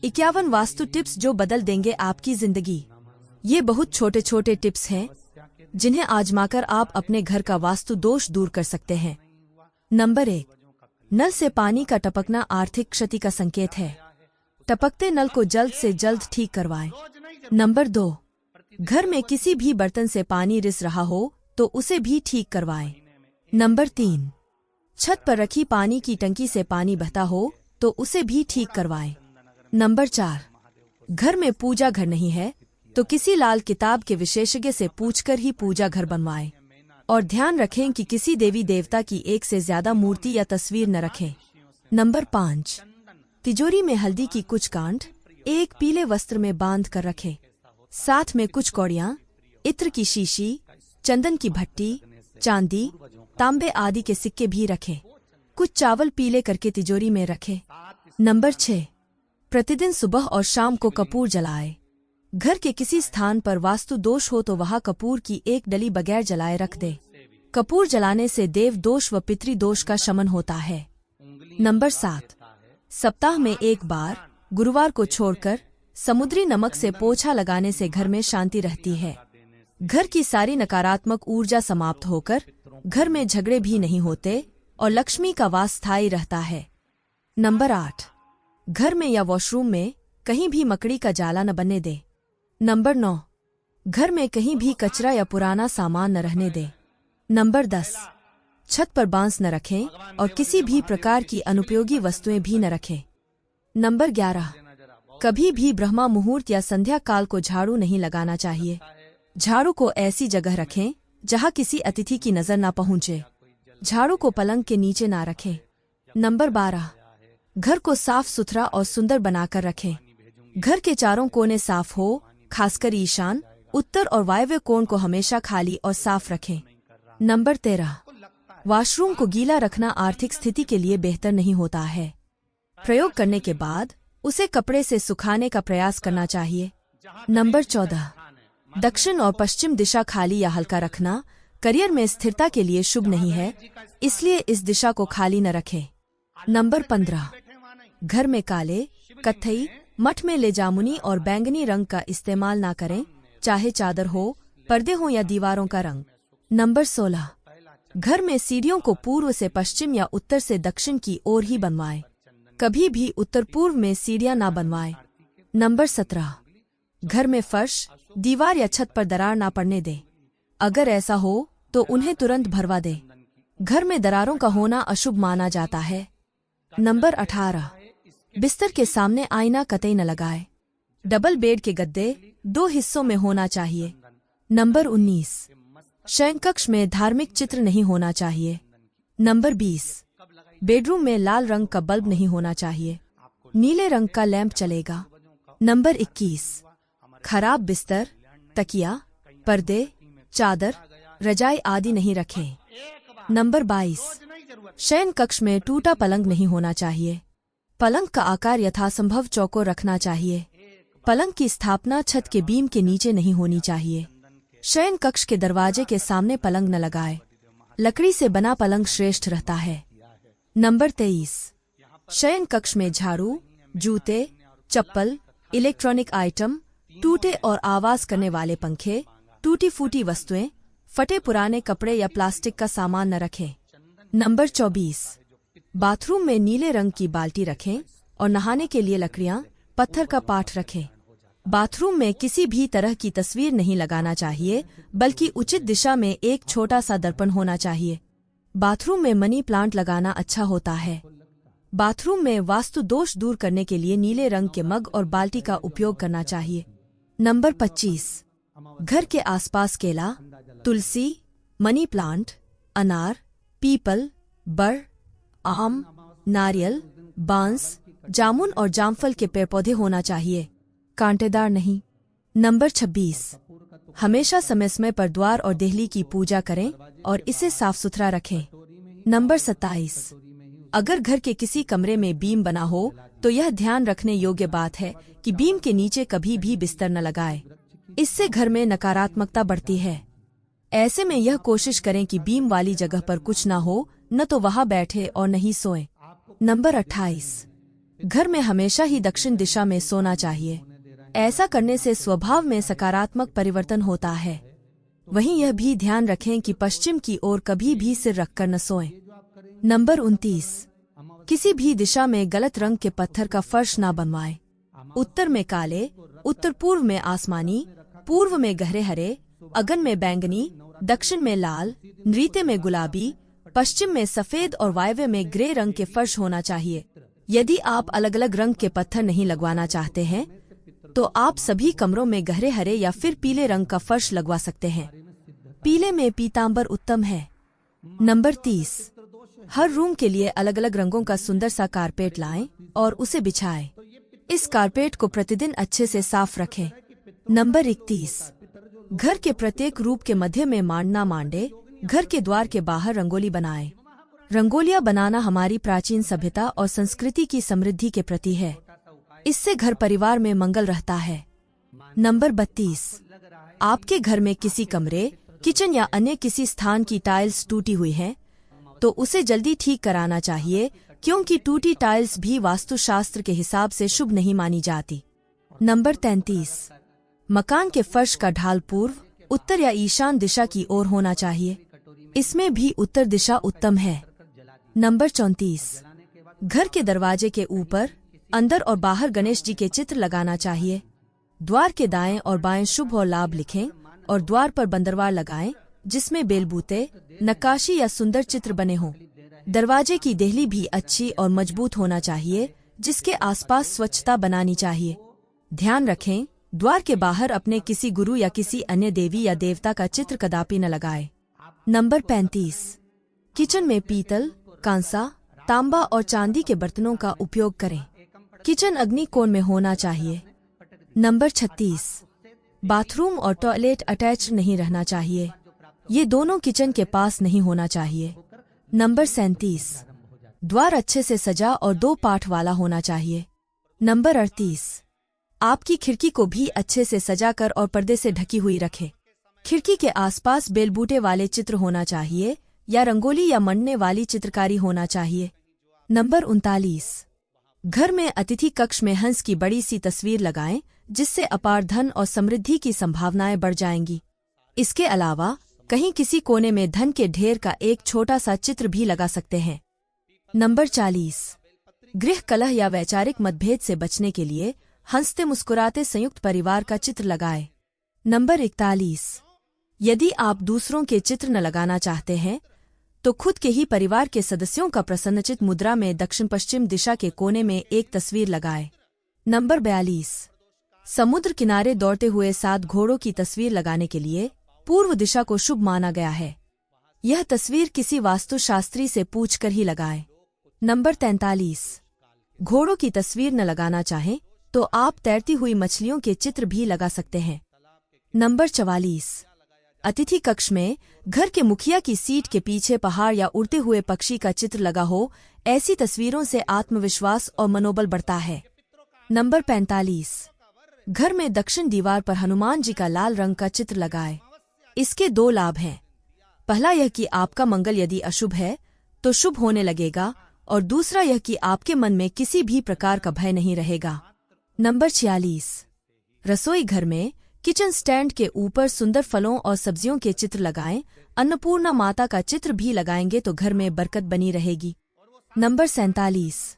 51 vastu tips जो बदल देंगे आपकी जिंदगी। ये बहुत छोटे छोटे टिप्स हैं जिन्हें आजमाकर आप अपने घर का वास्तु दोष दूर कर सकते हैं। नंबर 1, नल से पानी का टपकना आर्थिक क्षति का संकेत है। टपकते नल को जल्द से जल्द ठीक करवाएं। नंबर 2, घर में किसी भी बर्तन से पानी रिस रहा हो तो उसे भी ठीक करवाएं। नंबर 3, छत पर रखी पानी की टंकी से पानी बहता हो तो उसे भी ठीक करवाएं। नंबर 4, घर में पूजा घर नहीं है तो किसी लाल किताब के विशेषज्ञ से पूछकर ही पूजा घर बनवाएं। और ध्यान रखें कि किसी देवी देवता की एक से ज्यादा मूर्ति या तस्वीर न रखें। नंबर 5, तिजोरी में हल्दी की कुछ गांठ एक पीले वस्त्र में बांध कर रखें। साथ में कुछ कौड़ियां, इत्र की शीशी, चंदन की भट्टी, चांदी, तांबे आदि के सिक्के भी रखें। कुछ चावल पीले करके तिजोरी में रखें। नंबर 6, प्रतिदिन सुबह और शाम को कपूर जलाएं। घर के किसी स्थान पर वास्तु दोष हो तो वहां कपूर की एक डली बगैर जलाए रख दे। कपूर जलाने से देव दोष व पितृ दोष का शमन होता है। नंबर 7, सप्ताह में एक बार गुरुवार को छोड़कर समुद्री नमक से पोछा लगाने से घर में शांति रहती है। घर की सारी नकारात्मक ऊर्जा समाप्त होकर घर में झगड़े भी नहीं होते और लक्ष्मी का वास स्थायी रहता है। नंबर 8, घर में या वॉशरूम में कहीं भी मकड़ी का जाला न बनने दे। नंबर 9, घर में कहीं भी कचरा या पुराना सामान न रहने दे। नंबर 10, छत पर बांस न रखें और किसी भी प्रकार की अनुपयोगी वस्तुएं भी न रखें। नंबर 11, कभी भी ब्रह्मा मुहूर्त या संध्या काल को झाड़ू नहीं लगाना चाहिए। झाड़ू को ऐसी जगह रखें जहां किसी अतिथि की नजर न पहुंचे। झाड़ू को पलंग के नीचे ना रखें। नंबर 12, घर को साफ सुथरा और सुंदर बनाकर रखें। घर के चारों कोने साफ हो, खासकर ईशान, उत्तर और वायव्य कोण को हमेशा खाली और साफ रखें। नंबर 13, वॉशरूम को गीला रखना आर्थिक स्थिति के लिए बेहतर नहीं होता है। प्रयोग करने के बाद उसे कपड़े से सुखाने का प्रयास करना चाहिए। नंबर 14, दक्षिण और पश्चिम दिशा खाली या हल्का रखना करियर में स्थिरता के लिए शुभ नहीं है, इसलिए इस दिशा को खाली न रखें। नंबर 15, घर में काले, कत्थई, मठ में ले जामुनी और बैंगनी रंग का इस्तेमाल ना करें, चाहे चादर हो, पर्दे हो या दीवारों का रंग। नंबर 16, घर में सीढ़ियों को पूर्व से पश्चिम या उत्तर से दक्षिण की ओर ही बनवाएं। कभी भी उत्तर पूर्व में सीढ़ियां ना बनवाएं। नंबर 17, घर में फर्श, दीवार या छत पर दरार ना पड़ने दे। अगर ऐसा हो तो उन्हें तुरंत भरवा दे। घर में दरारों का होना अशुभ माना जाता है। नंबर 18, बिस्तर के सामने आईना कतई न लगाए। डबल बेड के गद्दे 2 हिस्सों में होना चाहिए। नंबर 19, शयन कक्ष में धार्मिक चित्र नहीं होना चाहिए। नंबर 20, बेडरूम में लाल रंग का बल्ब नहीं होना चाहिए। नीले रंग का लैंप चलेगा। नंबर 21, खराब बिस्तर, तकिया, पर्दे, चादर, रजाई आदि नहीं रखें। नंबर 22, शयन कक्ष में टूटा पलंग नहीं होना चाहिए। पलंग का आकार यथासंभव चौकोर रखना चाहिए। पलंग की स्थापना छत के बीम के नीचे नहीं होनी चाहिए। शयन कक्ष के दरवाजे के सामने पलंग न लगाए। लकड़ी से बना पलंग श्रेष्ठ रहता है। नंबर 23, शयन कक्ष में झाड़ू, जूते, चप्पल, इलेक्ट्रॉनिक आइटम, टूटे और आवाज करने वाले पंखे, टूटी फूटी वस्तुएं, फटे पुराने कपड़े या प्लास्टिक का सामान न रखें। नंबर 24, बाथरूम में नीले रंग की बाल्टी रखें और नहाने के लिए लकड़ियां, पत्थर का पाठ रखें। बाथरूम में किसी भी तरह की तस्वीर नहीं लगाना चाहिए, बल्कि उचित दिशा में एक छोटा सा दर्पण होना चाहिए। बाथरूम में मनी प्लांट लगाना अच्छा होता है। बाथरूम में वास्तु दोष दूर करने के लिए नीले रंग के मग और बाल्टी का उपयोग करना चाहिए। नंबर 25, घर के आसपास केला, तुलसी, मनी प्लांट, अनार, पीपल, बर, आम, नारियल, बांस, जामुन और जामफल के पेड़ पौधे होना चाहिए, कांटेदार नहीं। नंबर 26, हमेशा समय समय पर द्वार और देहली की पूजा करें और इसे साफ सुथरा रखें। नंबर 27, अगर घर के किसी कमरे में बीम बना हो तो यह ध्यान रखने योग्य बात है कि बीम के नीचे कभी भी बिस्तर न लगाए। इससे घर में नकारात्मकता बढ़ती है। ऐसे में यह कोशिश करें कि बीम वाली जगह पर कुछ न हो, न तो वहां बैठे और न ही सोएं। नंबर 28, घर में हमेशा ही दक्षिण दिशा में सोना चाहिए। ऐसा करने से स्वभाव में सकारात्मक परिवर्तन होता है। वहीं यह भी ध्यान रखें कि पश्चिम की ओर कभी भी सिर रखकर न सोएं। नंबर 29, किसी भी दिशा में गलत रंग के पत्थर का फर्श ना बनवाएं। उत्तर में काले, उत्तर पूर्व में आसमानी, पूर्व में गहरे हरे, अगन में बैंगनी, दक्षिण में लाल, नृत्य में गुलाबी, पश्चिम में सफेद और वायव्य में ग्रे रंग के फर्श होना चाहिए। यदि आप अलग अलग रंग के पत्थर नहीं लगवाना चाहते हैं तो आप सभी कमरों में गहरे हरे या फिर पीले रंग का फर्श लगवा सकते हैं। पीले में पीतांबर उत्तम है। नंबर 30, हर रूम के लिए अलग अलग रंगों का सुंदर सा कारपेट लाएं और उसे बिछाएं। इस कारपेट को प्रतिदिन अच्छे से साफ रखें। नंबर 31, घर के प्रत्येक रूप के मध्य में मांडना मांडे, घर के द्वार के बाहर रंगोली बनाएं। रंगोलियां बनाना हमारी प्राचीन सभ्यता और संस्कृति की समृद्धि के प्रति है। इससे घर परिवार में मंगल रहता है। नंबर 32, आपके घर में किसी कमरे, किचन या अन्य किसी स्थान की टाइल्स टूटी हुई है तो उसे जल्दी ठीक कराना चाहिए, क्योंकि टूटी टाइल्स भी वास्तुशास्त्र के हिसाब से शुभ नहीं मानी जाती। नंबर 33, मकान के फर्श का ढाल पूर्व, उत्तर या ईशान दिशा की ओर होना चाहिए। इसमें भी उत्तर दिशा उत्तम है। नंबर 34, घर के दरवाजे के ऊपर, अंदर और बाहर गणेश जी के चित्र लगाना चाहिए। द्वार के दाएं और बाएं शुभ और लाभ लिखें और द्वार पर बंदरवार लगाएं जिसमें बेलबूते, नक्काशी या सुंदर चित्र बने हों। दरवाजे की देहली भी अच्छी और मजबूत होना चाहिए, जिसके आसपास स्वच्छता बनानी चाहिए। ध्यान रखें, द्वार के बाहर अपने किसी गुरु या किसी अन्य देवी या देवता का चित्र कदापि न लगाएं। नंबर 35, किचन में पीतल, कांसा, तांबा और चांदी के बर्तनों का उपयोग करें। किचन अग्नि कोण में होना चाहिए। नंबर 36, बाथरूम और टॉयलेट अटैच नहीं रहना चाहिए। ये दोनों किचन के पास नहीं होना चाहिए। नंबर 37, द्वार अच्छे से सजा और 2 पाठ वाला होना चाहिए। नंबर 38, आपकी खिड़की को भी अच्छे से सजाकर और पर्दे से ढकी हुई रखें। खिड़की के आसपास बेलबूटे वाले चित्र होना चाहिए या रंगोली या मंडने वाली चित्रकारी होना चाहिए। नंबर 39, घर में अतिथि कक्ष में हंस की बड़ी सी तस्वीर लगाएं, जिससे अपार धन और समृद्धि की संभावनाएं बढ़ जाएंगी। इसके अलावा कहीं किसी कोने में धन के ढेर का एक छोटा सा चित्र भी लगा सकते हैं। नंबर 40, गृह कलह या वैचारिक मतभेद से बचने के लिए हंसते मुस्कुराते संयुक्त परिवार का चित्र लगाएं। नंबर 41, यदि आप दूसरों के चित्र न लगाना चाहते हैं तो खुद के ही परिवार के सदस्यों का प्रसन्नचित मुद्रा में दक्षिण पश्चिम दिशा के कोने में एक तस्वीर लगाएं। नंबर 42, समुद्र किनारे दौड़ते हुए 7 घोड़ों की तस्वीर लगाने के लिए पूर्व दिशा को शुभ माना गया है। यह तस्वीर किसी वास्तुशास्त्री से पूछकर ही लगाएं। नंबर 43, घोड़ों की तस्वीर न लगाना चाहें तो आप तैरती हुई मछलियों के चित्र भी लगा सकते हैं। नंबर 44, अतिथि कक्ष में घर के मुखिया की सीट के पीछे पहाड़ या उड़ते हुए पक्षी का चित्र लगा हो। ऐसी तस्वीरों से आत्मविश्वास और मनोबल बढ़ता है। नंबर 45, घर में दक्षिण दीवार पर हनुमान जी का लाल रंग का चित्र लगाएं। इसके 2 लाभ हैं। पहला यह कि आपका मंगल यदि अशुभ है तो शुभ होने लगेगा, और दूसरा यह कि आपके मन में किसी भी प्रकार का भय नहीं रहेगा। नंबर 46, रसोई घर में किचन स्टैंड के ऊपर सुंदर फलों और सब्जियों के चित्र लगाएं। अन्नपूर्णा माता का चित्र भी लगाएंगे तो घर में बरकत बनी रहेगी। नंबर 47,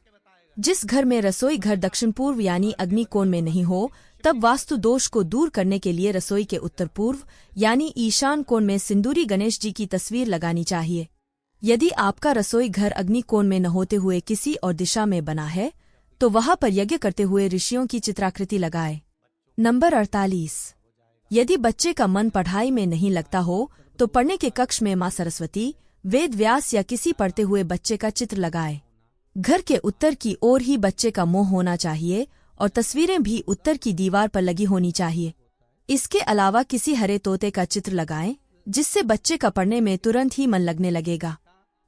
जिस घर में रसोई घर दक्षिण पूर्व यानी अग्नि कोण में नहीं हो, तब वास्तु दोष को दूर करने के लिए रसोई के उत्तर पूर्व यानी ईशान कोण में सिंदूरी गणेश जी की तस्वीर लगानी चाहिए। यदि आपका रसोई घर अग्नि कोण में न होते हुए किसी और दिशा में बना है तो वहां पर यज्ञ करते हुए ऋषियों की चित्राकृति लगाएं। नंबर 48, यदि बच्चे का मन पढ़ाई में नहीं लगता हो तो पढ़ने के कक्ष में मां सरस्वती, वेद व्यास या किसी पढ़ते हुए बच्चे का चित्र लगाएं। घर के उत्तर की ओर ही बच्चे का मुंह होना चाहिए और तस्वीरें भी उत्तर की दीवार पर लगी होनी चाहिए। इसके अलावा किसी हरे तोते का चित्र लगाएं, जिससे बच्चे का पढ़ने में तुरंत ही मन लगने लगेगा।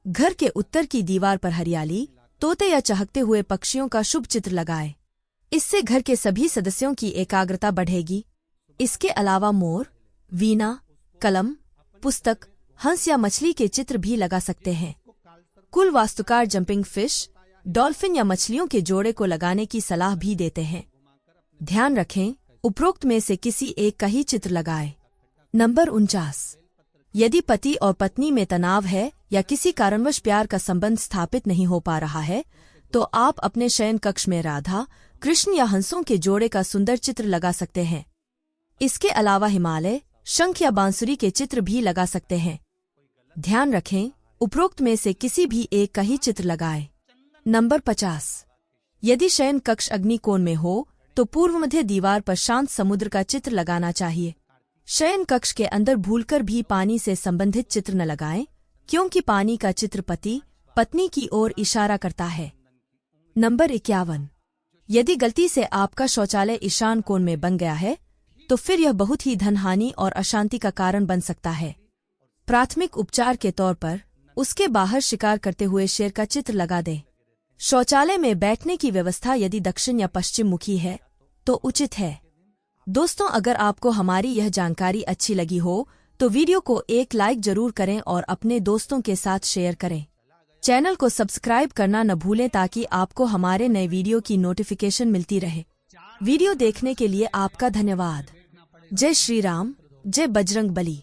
घर के उत्तर की दीवार पर हरियाली, तोते या चहकते हुए पक्षियों का शुभ चित्र लगाएं। इससे घर के सभी सदस्यों की एकाग्रता बढ़ेगी। इसके अलावा मोर, वीणा, कलम, पुस्तक, हंस या मछली के चित्र भी लगा सकते हैं। कुल वास्तुकार जंपिंग फिश, डॉल्फिन या मछलियों के जोड़े को लगाने की सलाह भी देते हैं। ध्यान रखें, उपरोक्त में से किसी एक का ही चित्र लगाएं। नंबर 49। यदि पति और पत्नी में तनाव है या किसी कारणवश प्यार का संबंध स्थापित नहीं हो पा रहा है, तो आप अपने शयन कक्ष में राधा, कृष्ण या हंसों के जोड़े का सुंदर चित्र लगा सकते हैं। इसके अलावा हिमालय, शंख या बांसुरी के चित्र भी लगा सकते हैं। ध्यान रखें, उपरोक्त में से किसी भी एक का ही चित्र लगाएं। नंबर 50। यदि शयन कक्ष अग्निकोण में हो तो पूर्व मध्य दीवार पर शांत समुद्र का चित्र लगाना चाहिए। शयन कक्ष के अंदर भूलकर भी पानी से संबंधित चित्र न लगाएं, क्योंकि पानी का चित्र पति पत्नी की ओर इशारा करता है। नंबर 51। यदि गलती से आपका शौचालय ईशान कोण में बन गया है तो फिर यह बहुत ही धनहानि और अशांति का कारण बन सकता है। प्राथमिक उपचार के तौर पर उसके बाहर शिकार करते हुए शेर का चित्र लगा दें। शौचालय में बैठने की व्यवस्था यदि दक्षिण या पश्चिम मुखी है तो उचित है। दोस्तों, अगर आपको हमारी यह जानकारी अच्छी लगी हो तो वीडियो को एक लाइक जरूर करें और अपने दोस्तों के साथ शेयर करें। चैनल को सब्सक्राइब करना न भूलें ताकि आपको हमारे नए वीडियो की नोटिफिकेशन मिलती रहे। वीडियो देखने के लिए आपका धन्यवाद। जय श्री राम, जय बजरंग बली।